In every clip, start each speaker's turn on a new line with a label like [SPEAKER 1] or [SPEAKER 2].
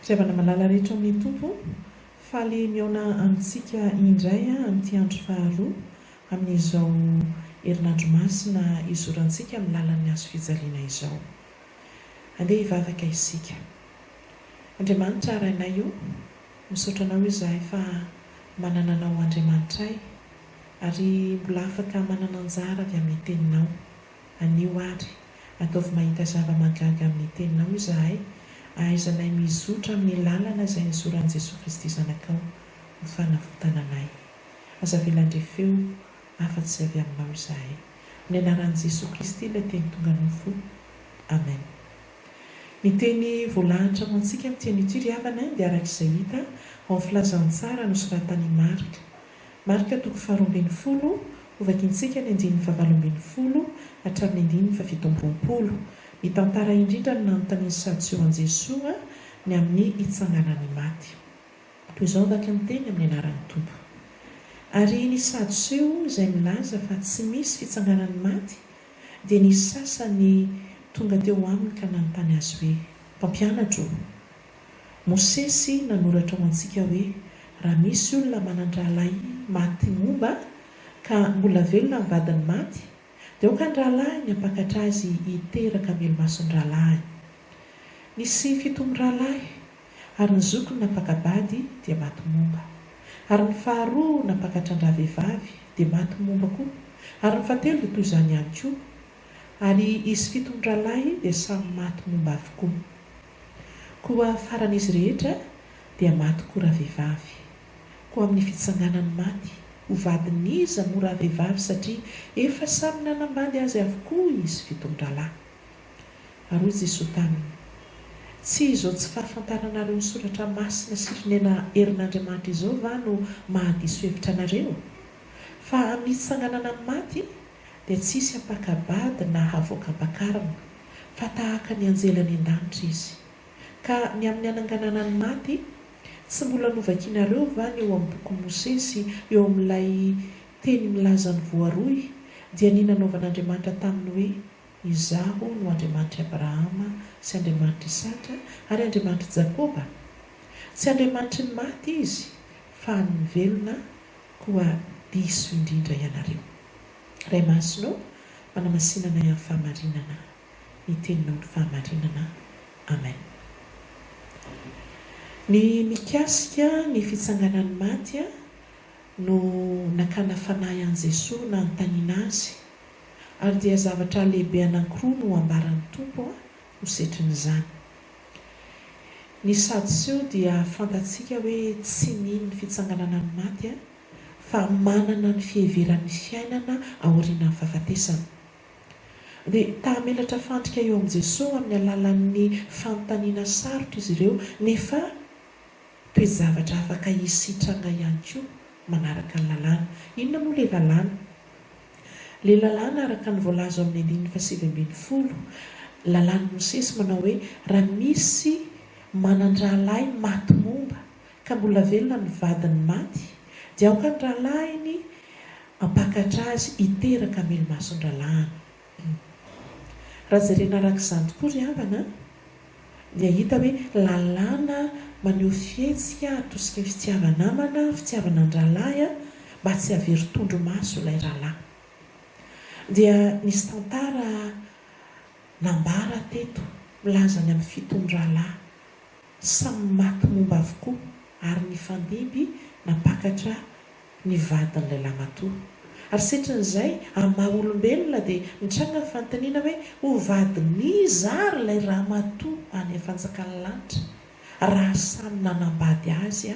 [SPEAKER 1] Zavana malala rehetra amin'ny tompo fa le miaona amintsika indray amin'ity andro faharoa amin'izao herinandro masina izorantsika amin'ny lalan'ny azo fijaliana izao. Andeha hivavaka isika. Andriamanitra arainay io, misaotra anao izahay fa manana anao Andriamanitray ary mbola afaka manana anjara avy amin'ny teninao. Anio ary ataovy mahita zava-magaga amin'ny teninao izahay, ahaizanay mizotra amin'ny lalana izay nizoran'i Jesosy Kristy zanakao ny fanavotana anay. Aza velandre feo afa-tsy avy aminao izahay. Ny anaran'i Jesosy Kristy ilay teny tonga no fo. Amen. Ny teny voalahatra ho antsika amin'ny teny ity ry havana dia arak'izay hita ao amin'ny filazantsara nosoratan'i Marika. Marika 12 ovakintsika ny 9:20 hatramin'ny 9:17. Ny tantara indrindra ny nanontaniany Sadseo an Jesosy ny amin'ny hitsanganany maty. Toy izao vaka ny teny amin'ny anaran'ny Tompo. Ary ny Sadseo izay milaza fa tsy misy fitsanganany maty dia ny sasany tonga teo aminy ka nanontany azy hoe: mpampianatro, Mosesy nanoratra ho antsika hoe raha misy olona manan-drahalahy maty momba ka mbola velona ny vadiny maty, dia aoka ny rahalahy ny hampakatra azy hiteraka melomason'ny rahalahy. Nisy 7 rahalahy ary ny zokony napakabady dia maty momba, ary ny faharoa napakatra ny rahavehivavy dia maty momba koa, ary ny fahatelo dia toy izany ihany koa, ary izy 7 rahalahy dia samy maty momba avokoa. Koa faran'izy rehetra dia maty koa rahavehivavy. Koa amin'ny fitsanganany maty ho vadin'iza moa rahavehivavy satria efa samy nanambady azy avokoa izy 7 rahalahy. Ary hoy Jesosy taminy: tsy izao tsy fahafantaranareo ny soratra masina sy ronena herin'Andriamanitra izao va no mahadiso hevitra anareo? Fa amin'ny fitsanganana amin'ny maty dia tsisy hampakabady na havoaka ampakarina, fa tahaka ny anjelany an-danitra izy. Ka ny amin'ny hananganana ny maty, tsy mbola novakinareo va ny eo amin'ny boky Mosesy eo amin'ilay teny milaza ny voaroy dia ny nanaovan'Andriamanitra taminy hoe: izaho no Andriamanitra Abrahama sy Andriamanitra Isaka ary Andriamanitra Jakoba. Tsy Andriamanitra ny maty izy fa ny velona, koa diso indrindra ianareo. Ray masonao manamasinana amin'ny fahamarinana, ny teninao ny fahamarinana. Amen. Ny mikasika ny fitsanganan'ny maty no nakana fanahy an Jesosy na notaniana azy, ary dia zavatra lehibe anankiroa no ambaran'ny Tompo ho setrin'izany. Ny Sadseo dia fantatsika hoe tsy mino ny fitsanganana ny maty fa manana ny fiheveran'ny fiainana aorian'ny fahafatesana. Dia tahamelatra fandrika eo amin'ny Jesosy amin'ny alalan'ny fanontaniana sarotra izy ireo, nefa toe-javatra afaka hisitranga ihany koa manaraka ny lalàna. Inona moa ilay lalàna? Ilay lalàna araka ny voalaza amin'ny 7:20, lalàn'i Mosesy manao hoe raha misy manan-drahalahy maty momba ka mbola velona ny vadiny maty, dia aoka ny rahalahiny hampakatra azy hiteraka melomason'ny rahalahy. Raha jerena arak'izany tokoa ry havana dia hita hoe lalàna maneho fihetsika atosika ny fitiavanamana, fitiavana ny rahalahy mba tsy havery tondro maso ilay rahalahy. Dia nisy tantara nambara teto milaza ny amin'ny 7 rahalahy samy maty momba avokoa, ary ny fandimby napakatra ny vadin'ilay lamatoa. Ary setrin'izay amin'ny maha olombelona dia nitranga ny fanontaniana hoe ho vadin'iza ary ilay ramatoa any fanjakan'ny lanitra raha samy nanambady azy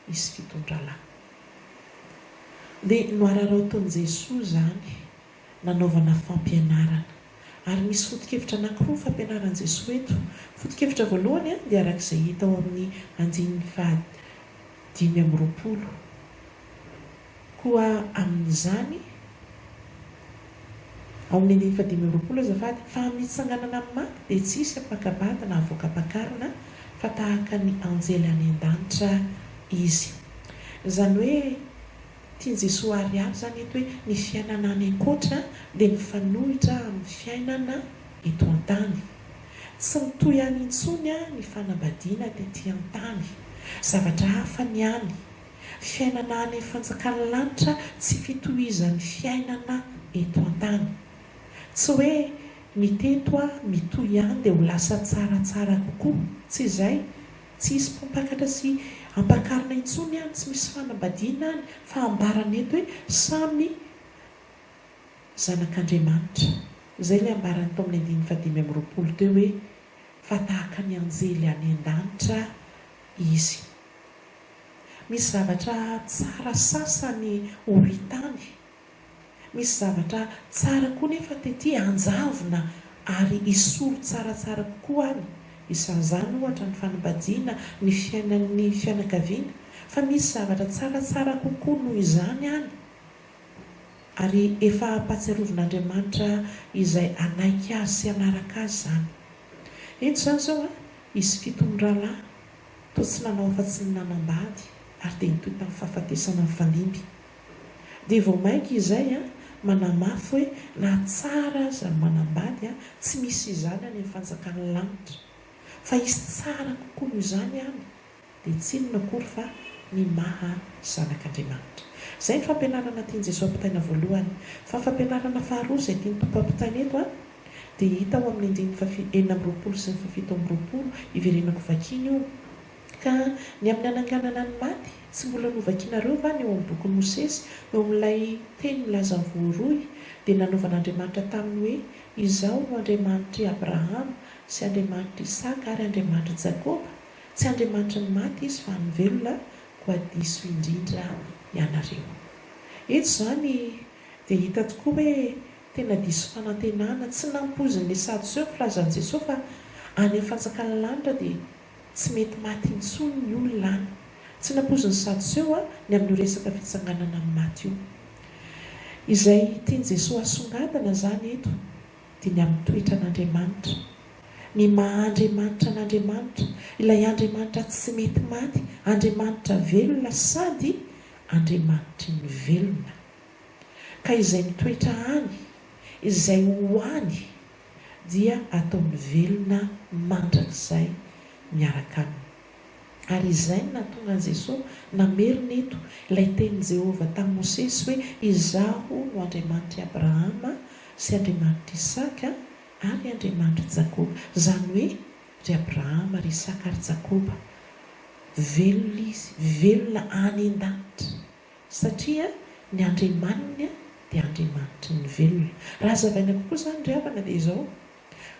[SPEAKER 1] izy 7 rahalahy. Dia noararao taon'i Jesosy izany nanaovana fampianarana, ary misy foto-kevitra anankiroa fampianaran'i Jesosy eto. Foto-kevitra voalohany dia arak'izay hita ao amin'ny 5:20. Koa amin'izany ao amin'ny 5:20 azafady, fa amin'ny fitsanganana amin'ny maty dia tsisy hampakabady na havoaka ampakarina, fa tahaka ny anjely any an-danitra izy. Izany hoe tia Jesosy ariary izany eto hoe ny fiainana any ankoatra dia mifanohitra amin'ny fiainana eto an-tany. tsy mitoy any intsony a ny fanambadiana tetỳ an-tany zavatra hafa ny any fiainana any amin'ny fanjakany lanitra tsy fitohizan'ny fiainana eto an-tany tsy hoe miteto a mitoy ihany dia ho lasa tsaratsara kokoa tsy izay tsy isy mpampakatra sy ampakarina intsony any tsy misy fanambadiana any fa ambarana eto hoe samy zanak'Andriamanitra izay ilay ambarany tao amin'ny 5:20 teo hoe fa tahaka ny anjely any an-danitra izy. Misy zavatra tsara sasany ho hitany, misy zavatra tsara koa nefa tetỳ anjavona ary isolo tsaratsara kokoa any. Isan'izany ohatra ny fanambadiana, ny fiainan'ny fianakaviana, fa misy zavatra tsaratsara kokoa noho izany any. Ary efa ampatsiarovin'Andriamanitra izay anaiky azy sy anaraka azy izany. Eto izany izao a, isy 7 rahalahy toa tsy nanao afa-tsy ny nanambady ary dia nitoy tamin'ny fahafatesana ny fandimby. Dia vao maika izay a, manamafy hoe na tsara aza ny manambady a, tsy misy izany any amin'ny fanjakany lanitra. Fa izy tsara kokoa noho izany any dia tsy inona akory fa ny maha zanak'Andriamanitra. Izay ny fampianarana tiany Jesosy ampitaina voalohany. Fa fampianarana faharoa izay tiany Tompo ampitaina eto a, dia hita ao amin'ny 4:20 sy 7:20 iverenako vakiana io. Ka ny amin'ny ananganana ny maty tsy mbola novakianareo va ny eo amin'ny boky Mosesy eo amin'ilay teny milaza ny voaroy dia nanaovan'Andriamanitra taminy hoe izaho no Andriamanitry Abrahama sy Andriamanitry Isaka ary Andriamanitry Jakoba. Tsy Andriamanitry ny maty izy fa ny velona ko adiso indrindra ianareo. Eto izany dia hita tokoa hoe tena diso fanantenana tsy nampoziny ilay Sadoseo filazan'i Jesosy fa any amin'ny fanjakany lanitra dia tsy mety maty intsony ny olona any. Tsy nampoziny Sadoseo a ny amin'ny resaka fitsanganana amin'ny maty io. Izay tiany Jesosy asongadana izany eto dia ny amin'ny toetra an'Andriamanitra. Ny maha-Andriamanitra an'Andriamanitra, ilay Andriamanitra tsy mety maty, Andriamanitra velona sady Andriamanitry ny velona. Ka izay mitoetra any, izay ho any dia ataony velona mandrakizay miaraka aminy. Ary izay no nahatonga an'i Jesosy namerina eto ilay tenin'i Jehovah tamin'i Mosesy hoe izaho no Andriamanitry Abrahama sy Andriamanitry Isaka ary Andriamanitry Jakoba. Izany hoe ry Abrahama, ry Isaka ary Jakoba velona izy, velona any an-danitra satria ny Andriamanina dia Andriamanitry ny velona. Raha zavaina kokoa izany ry havana dia izao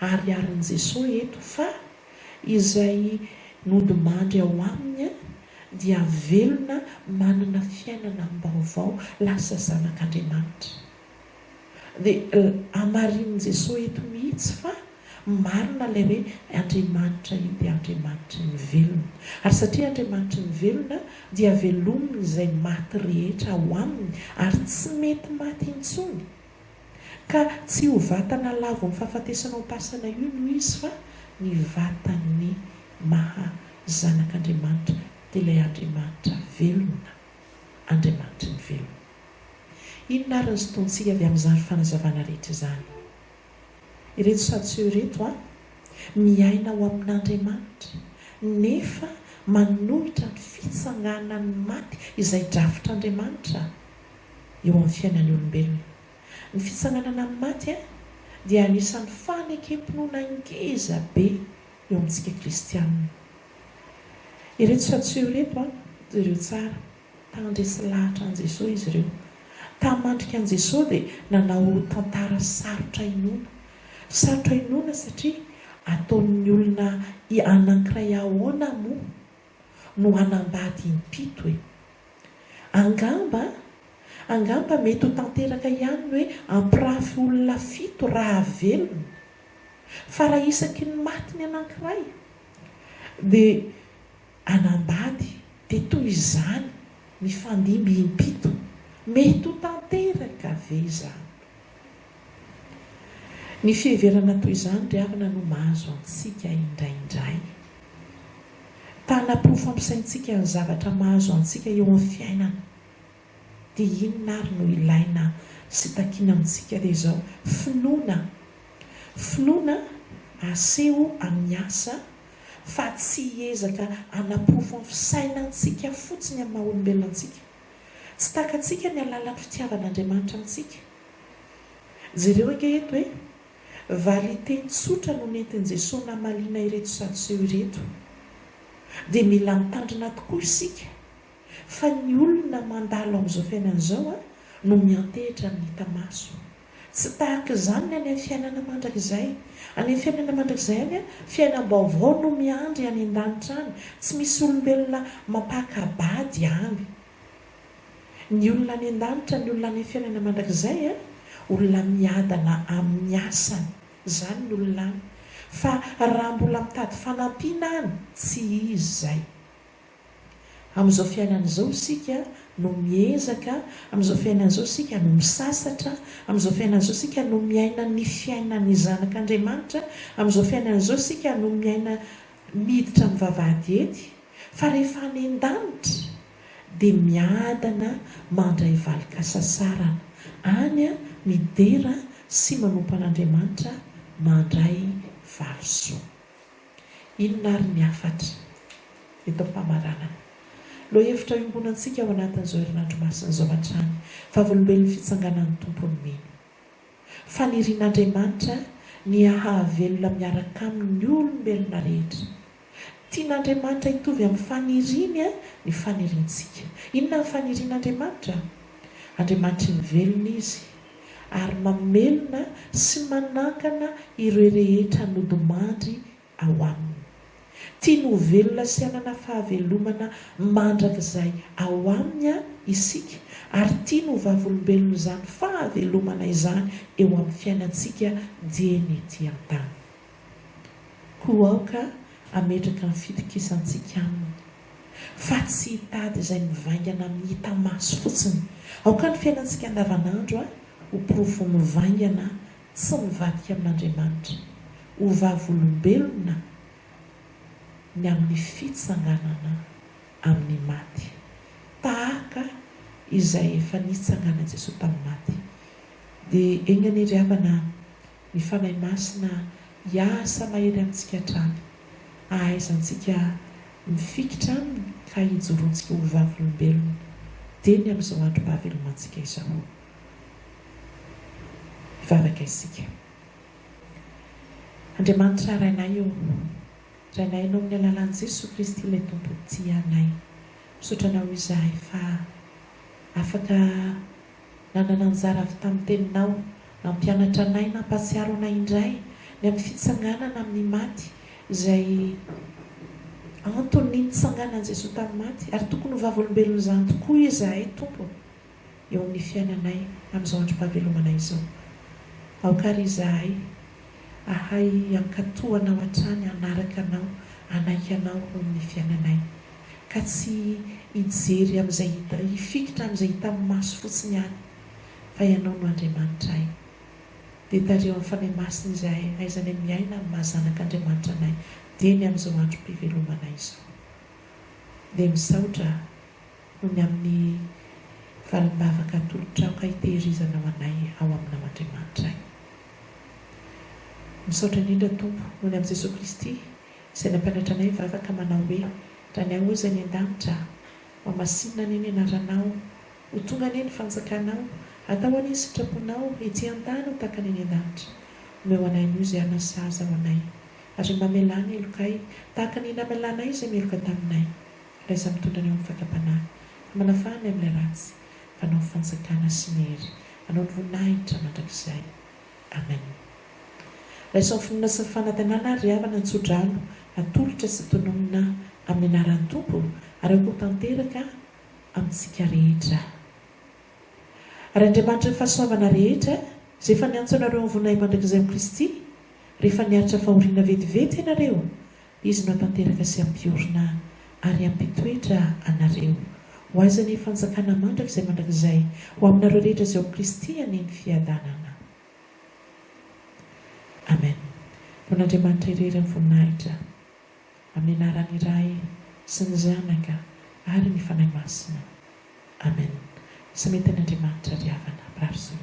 [SPEAKER 1] ariarin'i Jesosy eto fa izay nodimandry ao aminy dia velona manana fiainana am-baovao lasa zanak'Andriamanitra. Dia amarin'i Jesosy eto mihitsy fa marina ilay hoe Andriamanitra io dia Andriamanitry ny velona. Ary satria Andriamanitry ny velona dia velominy izay maty rehetra ao aminy ary tsy mety maty intsony. Ka tsy ho vatana lavo ny fahafatesana ho pasana io no izy fa ny vatan'ny maha zanak'Andriamanitra dia ilay Andriamanitra velona, Andriamanitry ny velona. Inona ary ny fotoantsika avy amin'izany fanazavana rehetra izany? Ireto Sadoseo ireto a, miaina ao amin'Andriamanitra nefa manohitra ny fitsanganan'ny maty izay drafitr'Andriamanitra eo amin'ny fiainan'ny olombelona. Ny fitsanganana amin'ny maty a dia anisan'ny fanekem-pinoana ngeza be eo amintsika kristianina. Ireto Sadoseo ireto a, ireo tsara tandresy lahatra an'i Jesosy izy ireo. Tamandrika an'i Jesosy dia nanao tantara sarotra inoana. Sarotra inoana satria ataon'ny olona anankiray ahoana moa no hanambady impito hoe. Angamba mety ho tanteraka ihany hoe ampirafy olona 7 raha velona. Fa raha isaky ny maty ny anankiray dia hanambady dia toy izany ny fandimby impito. Mety ho tanteraka ve izany? Ny fiheverana toy izany ry havana no mahazo antsika indraindray. Tana-poro fampisaintsika ny zavatra mahazo antsika eo amin'ny fiainana. Dia inona ary no ilaina sy takiana amintsika dia izao? Finoana aseho amin'ny asa fa tsy hiezaka anapofo ny fisainantsika fotsiny amin'ny maha-olombelona antsika. Tsy takantsika ny alalan'ny fitiavan'Andriamanitra amintsika. Jereo ange eto hoe valiteny tsotra no nentin'i Jesosy namaliana ireto sadoseo ireto, dia mila mitandrina tokoa isika fa ny olona mandalo amin'izao fiainana izao no miantehitra amin'ny hita maso. Tsy tahaka izany ny any amin'ny fiainana mandrakizay. Any amin'ny fiainana mandrakizay any fiainam-baovao no miandry any an-danitra any. Tsy misy olombelona mampakabady any. Ny olona any an-danitra, ny olona any amin'ny fiainana mandrakizay olona miadana amin'ny asany. Izany ny olona any. Fa raha mbola mitady fanampiana any, tsy izy izay. Amin'izao fiainana izao isika no miezaka, amin'izao fiainana izao isika no misasatra, amin'izao fiainana izao isika no miaina ny fiainany zanak'Andriamanitra, amin'izao fiainana izao isika no miaina miditra amin'ny vavahady ety. Fa rehefa any an-danitra dia miadana mandray valika sasarana. Any midera sy manompo an'Andriamanitra mandray valosoa. Inona ary ny afatra eto am-pamaranana? Lo hevitra iombonantsika ao anatin'izao herinandro masina izao hatrany fa olombelon'ny fitsanganan'ny tompony mino. Fanirian'Andriamanitra ny ahavelona miaraka amin'ny olombelona rehetra. Tian'Andriamanitra hitovy amin'ny faniriany ny faniriantsika. Inona ny fanirian'Andriamanitra? Andriamanitra mivelona izy ary mamelona sy manakana ireo rehetra nodimandry ao aminy. Tia no velona sy anana fahavelomana mandrakizay ao aminy isika, ary tia no vavolombelona izany fahavelomana izany eo amin'ny fiainantsika dieny ety an-tany. Koa aoka ametraka ny fitokisantsika aminy, fa tsy hitady izay mivaingana amin'ny hita maso fotsiny. Aoka ny fiainantsika andavanandro ho porofo mivaingana tsy mivadika amin'Andriamanitra, ho vavolombelona ny amin'ny fitsanganana amin'ny maty, tahaka izay efa nitsangana Jesosy tamin'ny maty. Dia eny aneriavana ny fanahy masina hiasa mahery amintsika hatrany, ahaizantsika mifikitra aminy ka hijorontsika ho vavolombelona teny amin'izao androm-pahavelomantsika izao. Vavaka isika. Andriamanitra rainay io, rainay ianao amin'ny alalan'i Jesosy Kristy ilay tompo tia anay. Misaotranao izahay fa afaka nanana anjara avy tamin'ny teninao, nampianatra anay, nampatsiaro anay indray ny amin'ny fitsanganana amin'ny maty izay antony nitsanganan'i Jesosy tamin'ny maty, ary tokony ho vavolombelona izany tokoa izahay tompo eo amin'ny fiainanay amin'izao androm-pahavelomanay izao. Aokary izahay ahay ankatoanao hatrany, anaraka anao, anaiky anao amin'ny fiainanay, ka tsy hijery amin'izay hita, hifikitra amin'izay hita amin'ny maso fotsiny ihany, fa ianao no Andriamanitra ay. Dia tareo amin'ny fanahy masina izahay aizany miaina amin'ny mahazanak'Andriamanitra anay dia ny amin'izao androm-pivelomanay izao. Dia misaotra no ny amin'ny valimbavaka atolotra aoka hitehirizana ho anay ao aminao Andriamanitra ay. Misaotra indrindra tompo noho ny amin'i Jesosy Kristy izay nampianatra anay vavaka manao hoe raha ny ahoza ny an-danitra mamasinina ny anaranao, ho tonga ny fanjakanao, atao any sitraponao ety an-tany ho tahaka ny an-danitra. Omeo anay no izay anasaza ho anay, ary mamelana elokay tahaka ny namelanay izay meloka taminay. Raisa mitondra ny eo amin'ny fakapanahy, manafahany amin'ilay ratsy, fanao fanjakana sy ny hery, anao ny voninahitra mandrakizay. Amen. Raisa ny fonona sy ny fanantenana ry havana ny tsodrano, atolotra sy tononona amin'ny anaran'ny tompo, ary ho tanteraka amintsika rehetra. Ary Andriamanitra ny fahasoavana rehetra izay efa niantso anareo amin'ny voninahitra mandrakizay amin'i Kristy, rehefa niaritra fahoriana vetivety ianareo, izy no tanteraka sy ampiorina ary ampitoetra anareo. Ho azy ny fanjakana mandrakizay ho aminareo rehetra izay ao Kristy aneny fiadanana. Amen. Von'Andriamanitra irery amin'ny voninahitra, amin'ny anarany iray sy ny zanaka ary ny fanahy masina. Amen. Sametan'Andriamanitra ry havana, brarso.